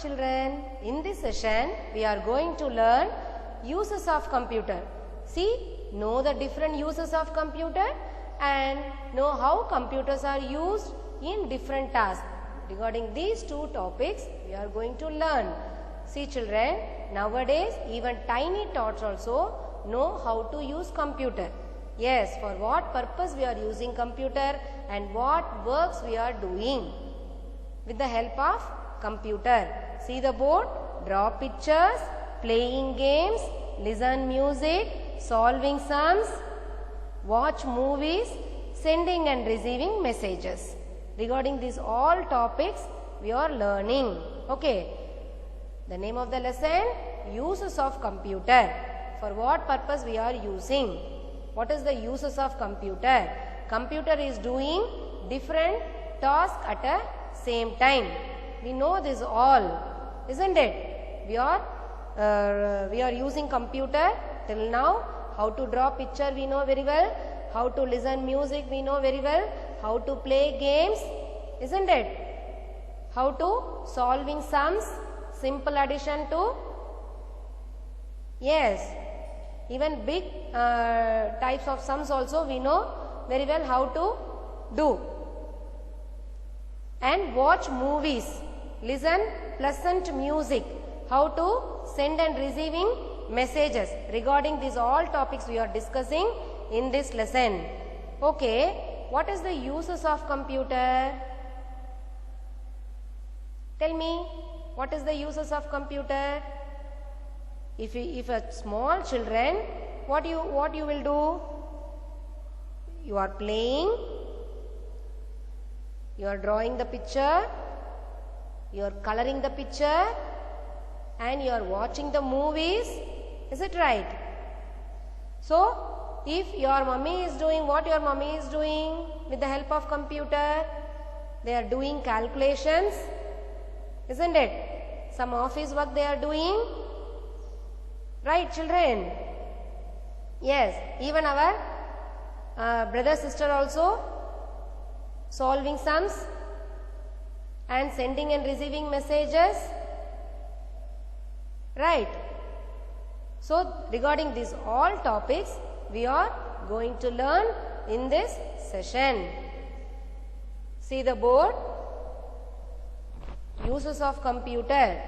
children, in this session we are going to learn uses of computer. See, know the different uses of computer and know how computers are used in different tasks. Regarding these two topics we are going to learn. See children, nowadays even tiny tots also know how to use computer. Yes, for what purpose we are using computer and what works we are doing with the help of computer. See the board, draw pictures, playing games, listen music, solving sums, watch movies, sending and receiving messages. Regarding these all topics we are learning. Okay. The name of the lesson, uses of computer. For what purpose we are using? What is the uses of computer? Computer is doing different tasks at a same time. We know this all, isn't it? We are using computer till now. How to draw picture we know very well. How to listen music we know very well. How to play games, isn't it? How to solving sums, simple addition to, yes, even big types of sums also we know very well how to do. And watch movies, listen pleasant music, how to send and receiving messages. Regarding these all topics we are discussing in this lesson. Okay, what is the uses of computer? Tell me, what is the uses of computer? If a small children, what you will do? You are playing, you are drawing the picture, you are coloring the picture, and you are watching the movies. Is it right? So, if your mummy is doing what your mummy is doing with the help of computer, they are doing calculations, isn't it? Some office work they are doing, right children? Yes, even our brother sister also solving sums and sending and receiving messages, right? So regarding these all topics we are going to learn in this session. See the board, uses of computer.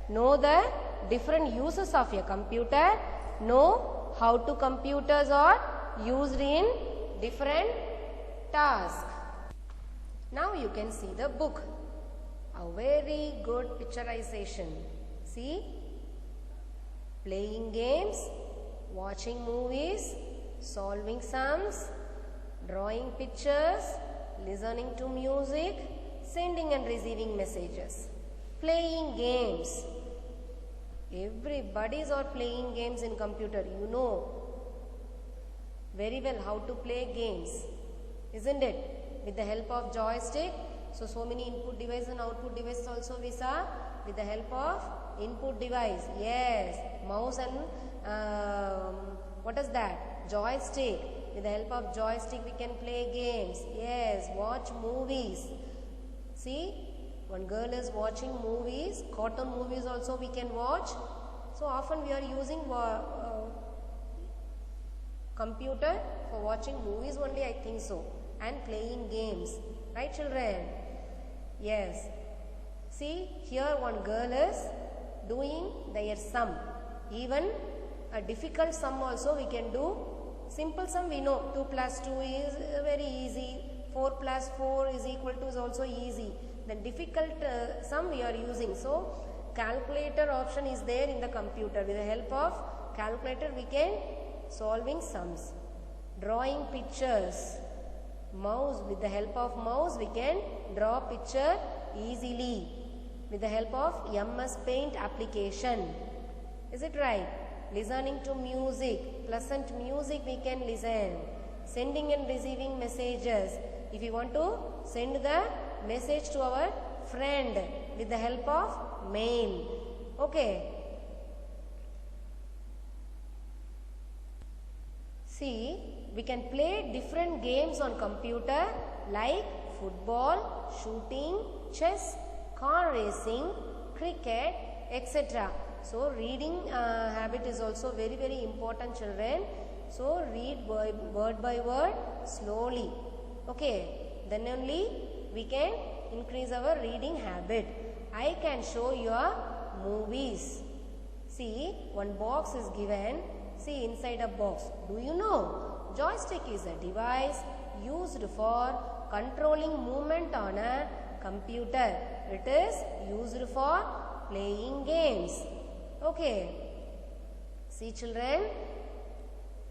Know the different uses of a computer. Know how to computers are used in different tasks. Now you can see the book. A very good picturization. See, playing games, watching movies, solving sums, drawing pictures, listening to music, sending and receiving messages, playing games. Everybody are playing games in computer. You know very well how to play games, isn't it? With the help of joystick. So many input device and output devices also we saw with the help of input device. Yes, mouse and what is that? Joystick. With the help of joystick we can play games. Yes, watch movies. See, one girl is watching movies, cartoon movies also we can watch. So often we are using computer for watching movies only, I think so, and playing games, right children? Yes. See, here one girl is doing their sum. Even a difficult sum also we can do. Simple sum we know 2 plus 2 is very easy. 4 plus 4 is equal to is also easy. The difficult sum we are using. So, calculator option is there in the computer. With the help of calculator we can solving sums. Drawing pictures. Mouse, with the help of mouse we can draw picture easily. With the help of MS Paint application. Is it right? Listening to music. Pleasant music we can listen. Sending and receiving messages. If you want to send the message to our friend with the help of mail. Okay. See, we can play different games on computer like football, shooting, chess, car racing, cricket, etc. So reading habit is also very, very important, children. So read word by word slowly. Okay, then only we can increase our reading habit. I can show your movies. See, one box is given. See, inside a box. Do you know? Joystick is a device used for controlling movement on a computer. It is used for playing games. Okay. See, children.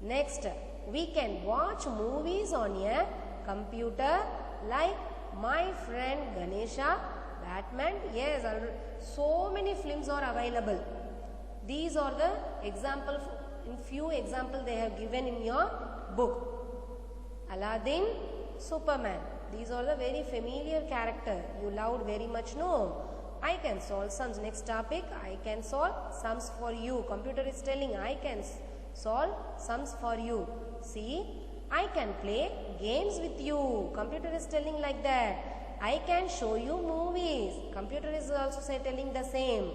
Next, we can watch movies on a computer like My Friend Ganesha, Batman. Yes, so many films are available. These are the examples, in few examples they have given in your book. Aladdin, Superman. These are the very familiar character. You loved very much, no? I can solve sums. Next topic, I can solve sums for you. Computer is telling I can solve sums for you. See, I can play games with you. Computer is telling like that. I can show you movies. Computer is also telling the same.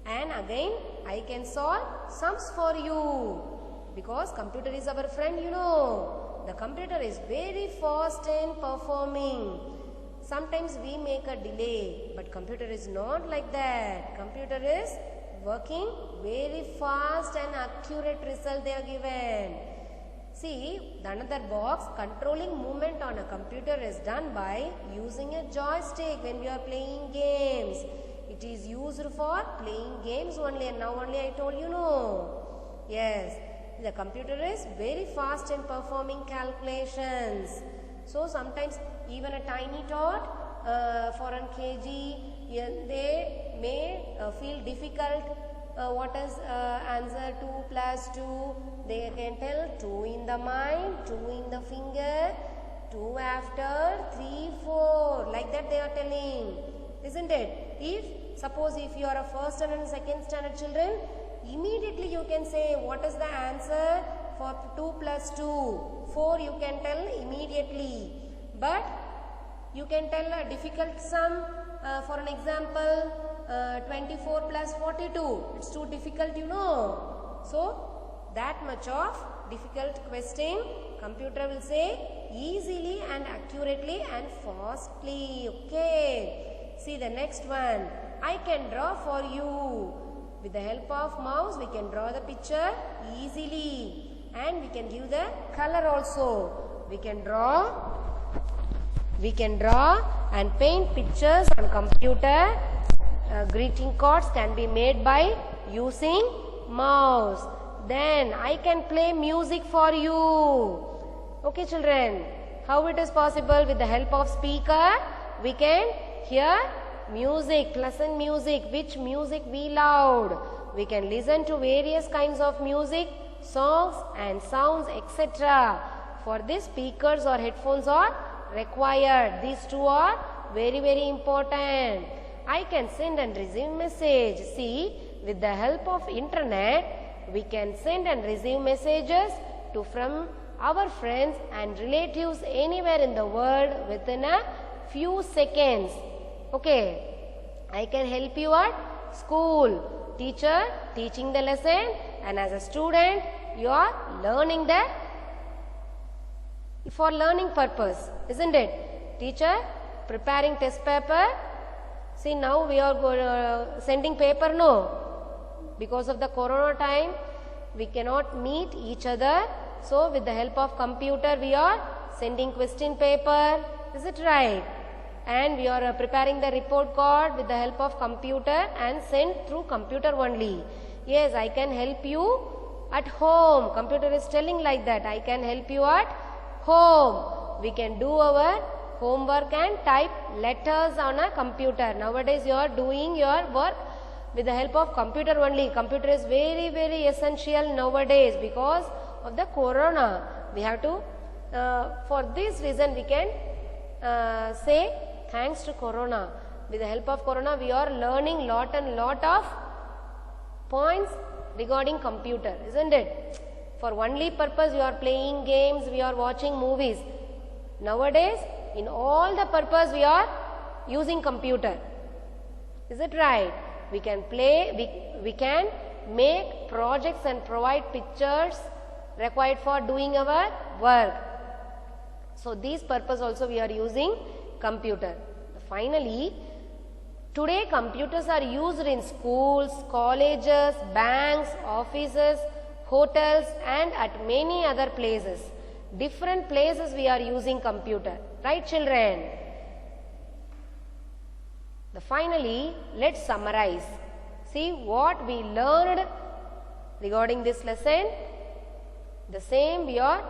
And again, I can solve sums for you. Because computer is our friend, you know. The computer is very fast in performing. Sometimes we make a delay, but computer is not like that. Computer is working very fast and accurate result they are given. See, the another box, controlling movement on a computer is done by using a joystick when we are playing games. It is used for playing games only, and now only I told you, no. Yes, the computer is very fast in performing calculations. So sometimes even a tiny tot for an kg, they may feel difficult. What is answer 2 plus 2? They can tell 2 in the mind, 2 in the finger, 2 after, 3, 4. Like that they are telling. Isn't it? Suppose if you are a first standard and second standard children, immediately you can say what is the answer for 2 plus 2. 4 you can tell immediately. But you can tell a difficult sum. For an example, 24 plus 42. It's too difficult, you know. So, that much of difficult question, computer will say easily and accurately and fastly. Okay. See the next one. I can draw for you. With the help of mouse, we can draw the picture easily. And we can give the color also. We can draw and paint pictures on computer. Greeting cards can be made by using mouse. Then I can play music for you. Okay, children. How it is possible? With the help of speaker, we can hear music, pleasant music, which music we loved. We can listen to various kinds of music, songs and sounds, etc. For this, speakers or headphones are required. These two are very, very important. I can send and receive message. See, with the help of internet, we can send and receive messages from our friends and relatives anywhere in the world within a few seconds. Okay, I can help you at school. Teacher teaching the lesson, and as a student, you are learning that for learning purpose, isn't it? Teacher preparing test paper. See, now we are sending paper, no? Because of the corona time, we cannot meet each other. So, with the help of computer, we are sending question paper. Is it right? And we are preparing the report card with the help of computer and send through computer only. Yes, I can help you at home. Computer is telling like that. I can help you at home. We can do our homework and type letters on a computer. Nowadays you are doing your work with the help of computer only. Computer is very, very essential nowadays because of the corona. We have to, for this reason we can say thanks to corona. With the help of corona we are learning lot of points regarding computer, isn't it? For only purpose you are playing games, we are watching movies. Nowadays, in all the purpose we are using computer. Is it right? We can we can make projects and provide pictures required for doing our work. So these purpose also we are using computer. Finally, today computers are used in schools, colleges, banks, offices, hotels and at many other places. Different places we are using computer. Right children? Finally, let's summarize. See what we learned regarding this lesson. The same we are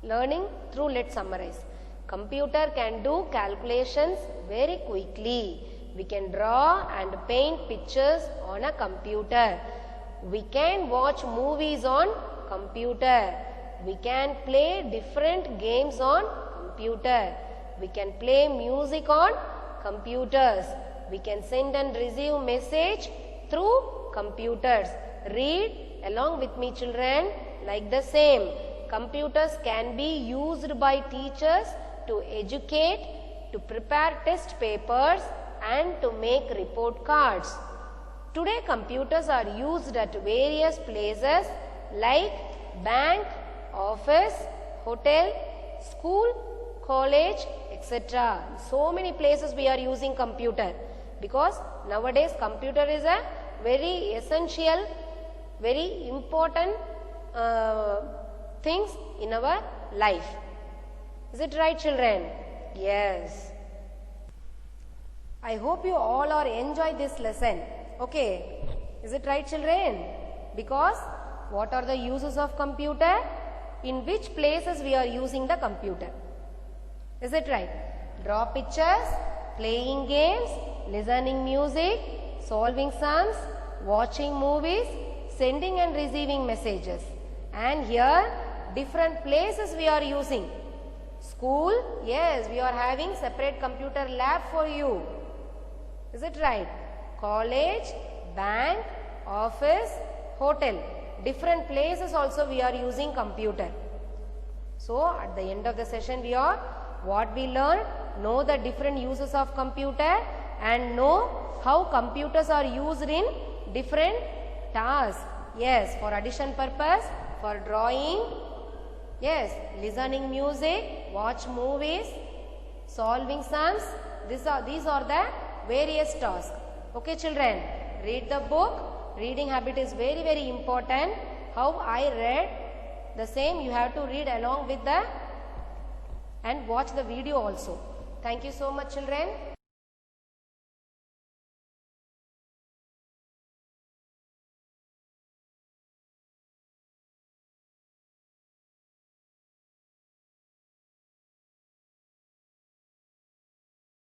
learning through. Let's summarize. Computer can do calculations very quickly. We can draw and paint pictures on a computer. We can watch movies on computer. We can play different games on computer. We can play music on computers. We can send and receive message through computers. Read along with me children like the same. Computers can be used by teachers to educate, to prepare test papers and to make report cards. Today computers are used at various places like bank, office, hotel, school, college, etc. So many places we are using computer because nowadays computer is a very essential, very important things in our life. Is it right children? Yes. I hope you all are enjoy this lesson. Okay. Is it right children? Because what are the uses of computer? In which places we are using the computer? Is it right? Draw pictures, playing games, listening music, solving sums, watching movies, sending and receiving messages. And here different places we are using. School, yes, we are having separate computer lab for you. Is it right? College, bank, office, hotel. Different places also we are using computer. So at the end of the session what we learned, know the different uses of computer and know how computers are used in different tasks. Yes, for addition purpose, for drawing, yes, listening music, watch movies, solving sums. These are the various tasks. Okay children, read the book. Reading habit is very, very important. How I read, the same you have to read along with and watch the video also. Thank you so much children.